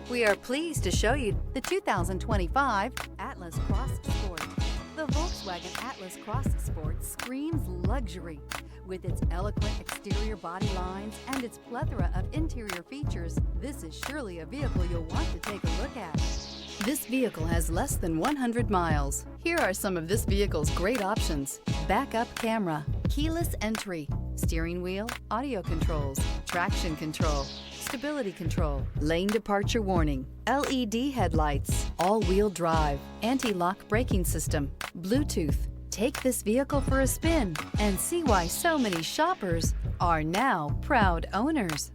We are pleased to show you the 2025 Atlas Cross Sport. The Volkswagen Atlas Cross Sport screams luxury. With its eloquent exterior body lines and its plethora of interior features, this is surely a vehicle you'll want to take a look at. This vehicle has less than 100 miles. Here are some of this vehicle's great options: backup camera, keyless entry, steering wheel audio controls, traction control, stability control, lane departure warning, LED headlights, all-wheel drive, anti-lock braking system, Bluetooth. Take this vehicle for a spin and see why so many shoppers are now proud owners.